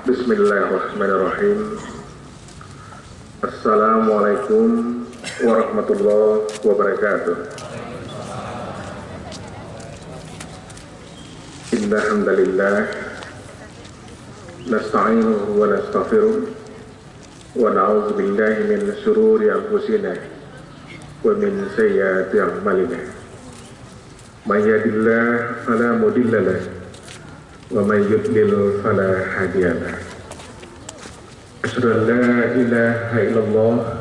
Bismillahirrahmanirrahim. Assalamualaikum warahmatullahi wabarakatuh. Innal hamdalillah nasta'inuhu wa nastaghfiruh wa na'udzu billahi min shururi anfusina wa min sayyiati a'malina. May yahdihillahu fala mudilla lahu wa may yudlil fala hadiya lahu. Asyhadu an la ilaha illallah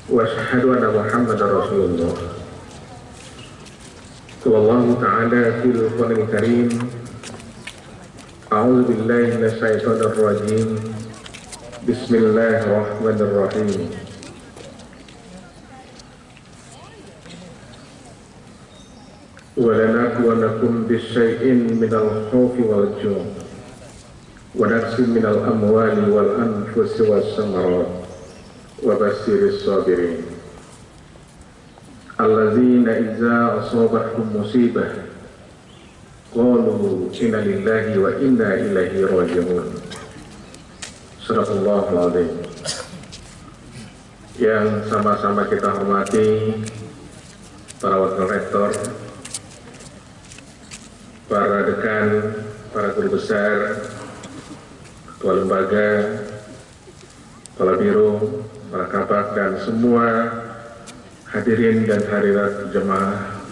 wa asyhadu anna Muhammadar Rasulullah. Sallallahu ta'ala fil Qur'anil Karim. A'udzu billahi minasy syaithanir rajim. Bismillahirrahmanirrahim. وَلَنَبْلُوَنَّكُمْ بِشَيْءٍ مِنَ الْخَوْفِ وَالْجُوعِ وَنَقْصٍ مِنَ الْأَمْوَالِ وَالْأَنْفُسِ وَالثَّمَرَاتِ وَبَشِّرِ الصَّابِرِينَ الَّذِينَ إِذَا أَصَابَتْهُمْ مُصِيبَةٌ قَالُوا إِنَّا لِلَّهِ وَإِنَّا إِلَيْهِ رَاجِعُونَ. Shadaqallahul Azim. Yang sama-sama kita hormati para wakil rektor, para dekan, para guru besar, ketua lembaga, kepala biro, para kabak, dan semua hadirin dan hadirat jemaah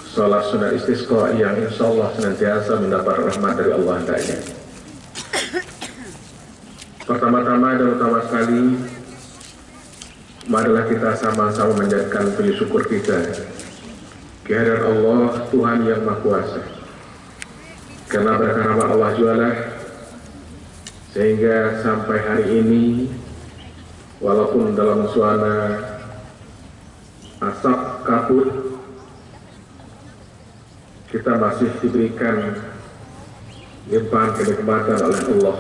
sholat sunnah istisqa yang insya Allah senantiasa mendapat rahmat dari Allah hendaknya. Pertama-tama dan utama sekali, marilah kita sama-sama menjadikan puji syukur kita kehadirat Allah, Tuhan yang Maha Kuasa. Karena berkat rahmat Allah jualah sehingga sampai hari ini, walaupun dalam suasana asap kabut, kita masih diberikan limpahan kenikmatan oleh Allah.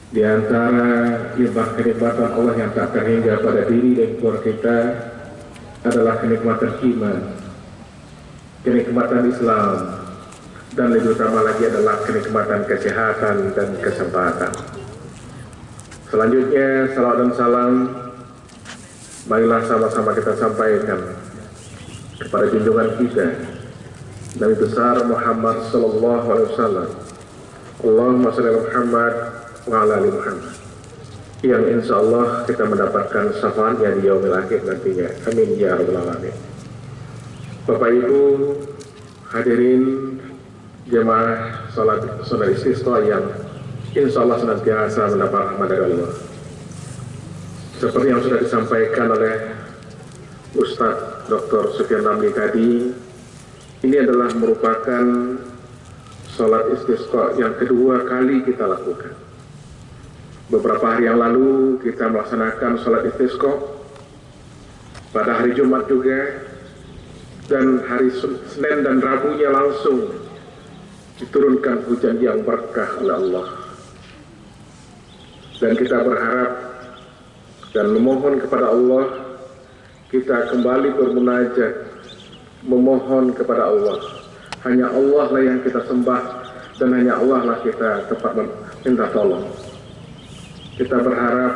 Di antara limpahan kenikmatan Allah yang tak terhingga pada diri dan keluarga kita adalah kenikmatan iman, kenikmatan Islam, dan lebih utama lagi adalah kenikmatan kesehatan dan kesempatan. Selanjutnya, salawat dan salam marilah sama-sama kita sampaikan kepada junjungan kita Nabi besar Muhammad sallallahu alaihi wasallam. Allahumma shalli ala Muhammad wa ala ali Muhammad, yang insya Allah kita mendapatkan syafaatnya di yaumil akhir nantinya. Amin ya rabbal alamin. Bapak Ibu hadirin jemaah salat sunnah istisqa yang insya Allah senantiasa mendapat rahmat dari Allah. Seperti yang sudah disampaikan oleh Ustadz Dr. Sufyan Ramli tadi, ini adalah merupakan salat istisqa yang kedua kali kita lakukan. Beberapa hari yang lalu kita melaksanakan salat istisqa pada hari Jumat juga, dan hari Senin dan Rabunya langsung diturunkan hujan yang berkah oleh Allah. Dan kita berharap dan memohon kepada Allah, kita kembali bermunajat, memohon kepada Allah. Hanya Allah lah yang kita sembah, dan hanya Allah lah kita tempat minta tolong. Kita berharap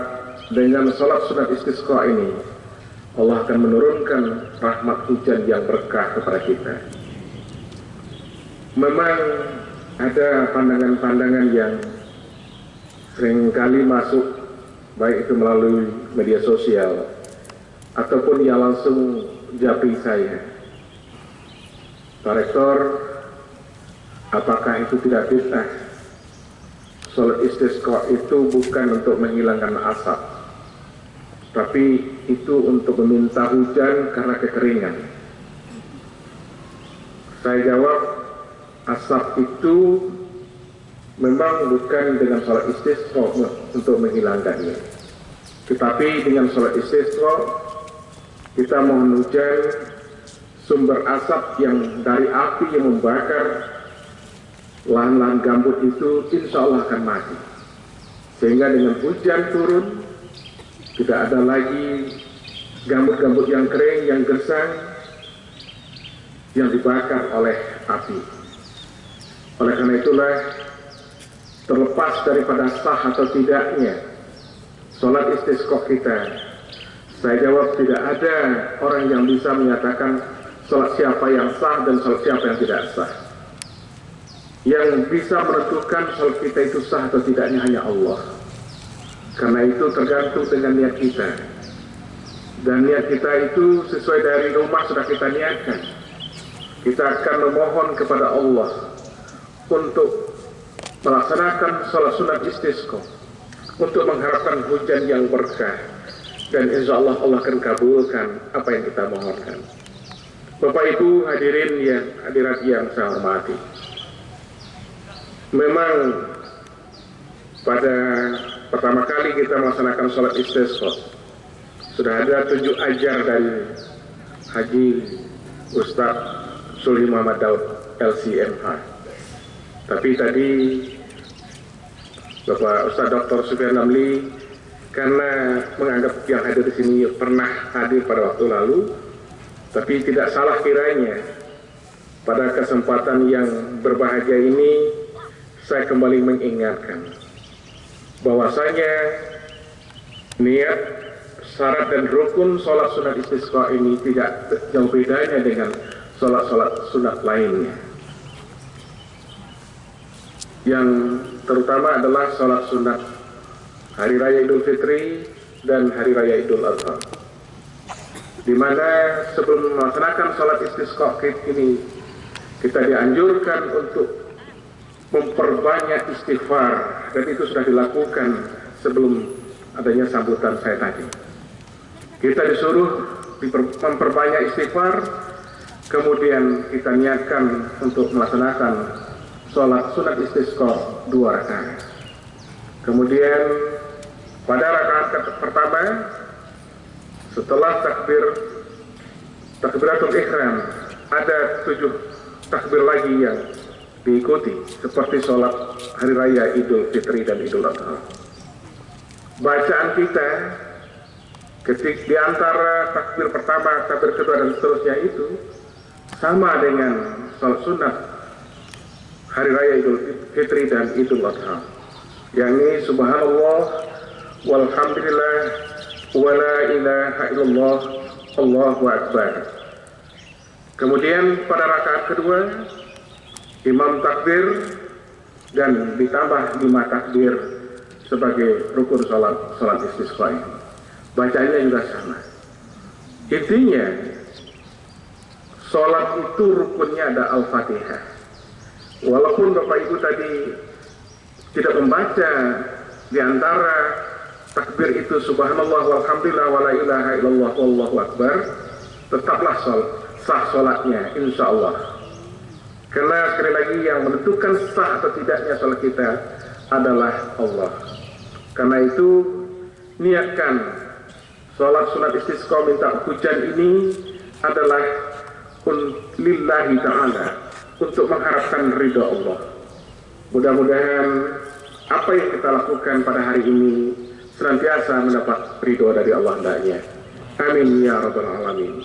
dengan salat sunat istisqa ini, Allah akan menurunkan rahmat hujan yang berkah kepada kita. Memang ada pandangan-pandangan yang seringkali masuk, baik itu melalui media sosial ataupun yang langsung japri saya. Pak Rektor, apakah itu tidak bid'ah? Salat istisqa itu bukan untuk menghilangkan asap, tapi itu untuk meminta hujan karena kekeringan. Saya jawab, asap itu memang bukan dengan salat istisqa untuk menghilangkannya, tetapi dengan salat istisqa kita mohon hujan. Sumber asap yang dari api yang membakar lahan-lahan gambut itu insya Allah akan mati, sehingga dengan hujan turun tidak ada lagi gambut-gambut yang kering, yang gersang, yang dibakar oleh api. Oleh karena itulah terlepas daripada sah atau tidaknya sholat istisqa kita, saya jawab tidak ada orang yang bisa menyatakan sholat siapa yang sah dan sholat siapa yang tidak sah. Yang bisa menentukan sholat kita itu sah atau tidaknya hanya Allah. Karena itu tergantung dengan niat kita. Dan niat kita itu sesuai dari rumah sudah kita niatkan. Kita akan memohon kepada Allah untuk melaksanakan sholat sunat istisqa, untuk mengharapkan hujan yang berkah, dan insya Allah Allah akan kabulkan apa yang kita mohonkan. Bapak Ibu hadirin yang hadirat yang saya hormati, memang pada pertama kali kita melaksanakan sholat istisqa sudah ada 7 ajar dari Haji Ustadz Sulhi Muhammad Daud LCMH. Tapi tadi Bapak Ustadz Dr. Sufyan Namli karena menganggap yang hadir di sini pernah hadir pada waktu lalu, tapi tidak salah kiranya pada kesempatan yang berbahagia ini saya kembali mengingatkan bahwasanya niat, syarat dan rukun sholat sunat istisqa ini tidak jauh bedanya dengan sholat-sholat sunat lainnya. Yang terutama adalah sholat sunat Hari Raya Idul Fitri dan Hari Raya Idul Adha, di mana sebelum melaksanakan sholat istisqa ini kita dianjurkan untuk memperbanyak istighfar, dan itu sudah dilakukan sebelum adanya sambutan saya tadi. Kita disuruh memperbanyak istighfar, kemudian kita niatkan untuk melaksanakan sholat sunat istisqa 2 rakaat. Kemudian pada rakaat pertama setelah takbiratul ihram ada 7 takbir lagi yang diikuti seperti sholat Hari Raya Idul Fitri dan Idul Adha. Bacaan kita ketika di antara takbir pertama, takbir kedua dan seterusnya itu sama dengan sholat sunat Hari Raya Idul Fitri dan Idul Adha, yakni subhanallah walhamdulillah wa la ilaha illallah Allahu akbar. Kemudian pada rakaat kedua imam takbir dan ditambah 5 takbir sebagai rukun sholat istisqa ini. Bacaannya juga sama. Intinya sholat itu rukunnya ada Al-Fatihah. Walaupun Bapak Ibu tadi tidak membaca di antara takbir itu subhanallah walhamdulillah wa la ilaha illallah wallahu akbar, tetaplah sah sholatnya insya Allah. Karena sekali lagi yang menentukan sah atau tidaknya sholat kita adalah Allah. Karena itu niatkan sholat sunat istisqa minta hujan ini adalah lillahi ta'ala, untuk mengharapkan ridha Allah. Mudah-mudahan apa yang kita lakukan pada hari ini senantiasa mendapat ridha dari Allah hendaknya. Amin ya rabbal alamin.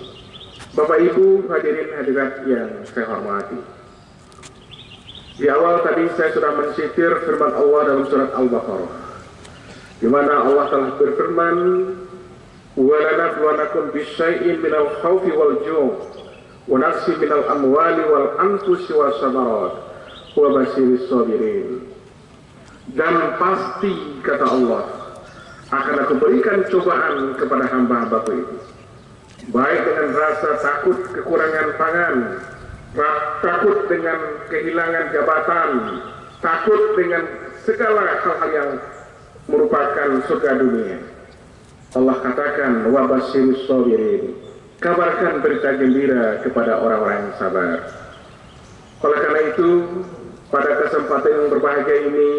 Bapak Ibu hadirin hadirat yang saya hormati, di awal tadi saya sudah mensitir firman Allah dalam surat Al-Baqarah, di mana Allah telah berfirman, "Wa lanabluwannakum bisyai'in minal khaufi wal ju' wa naqsin minal amwali wal anfusi was samarat wa basyiris sabirin." Dan pasti kata Allah, akan aku berikan cobaan kepada hamba-hambaku itu, baik dengan rasa takut kekurangan pangan, takut dengan kehilangan jabatan, takut dengan segala hal-hal yang merupakan surga dunia. Allah katakan, wa basyiris sabirin, kabarkan berita gembira kepada orang-orang yang sabar. Oleh karena itu, pada kesempatan yang berbahagia ini,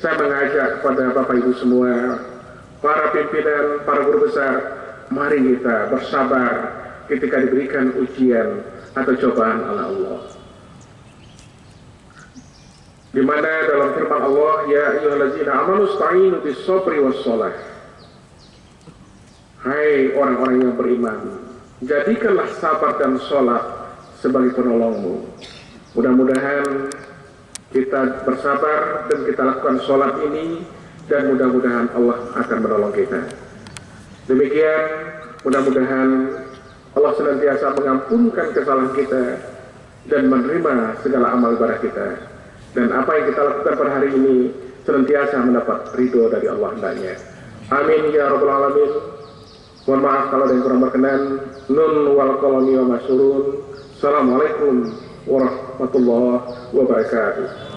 saya mengajak kepada Bapak Ibu semua, para pimpinan, para guru besar, mari kita bersabar ketika diberikan ujian atau cobaan oleh Allah. Di mana dalam firman Allah, ya ayyuhallazina amanu sta'inu bis-sabri was-shalah. Hai orang-orang yang beriman, jadikanlah sabar dan sholat sebagai penolongmu. Mudah-mudahan kita bersabar dan kita lakukan sholat ini, dan mudah-mudahan Allah akan menolong kita. Demikian, mudah-mudahan Allah senantiasa mengampunkan kesalahan kita dan menerima segala amal ibadah kita. Dan apa yang kita lakukan pada hari ini senantiasa mendapat ridho dari Allah hendaknya. Amin ya rabbal alamin. Mohon maaf kalau ada yang kurang berkenan. Nun wal qalami wa masyurun. Assalamualaikum warahmatullahi wabarakatuh.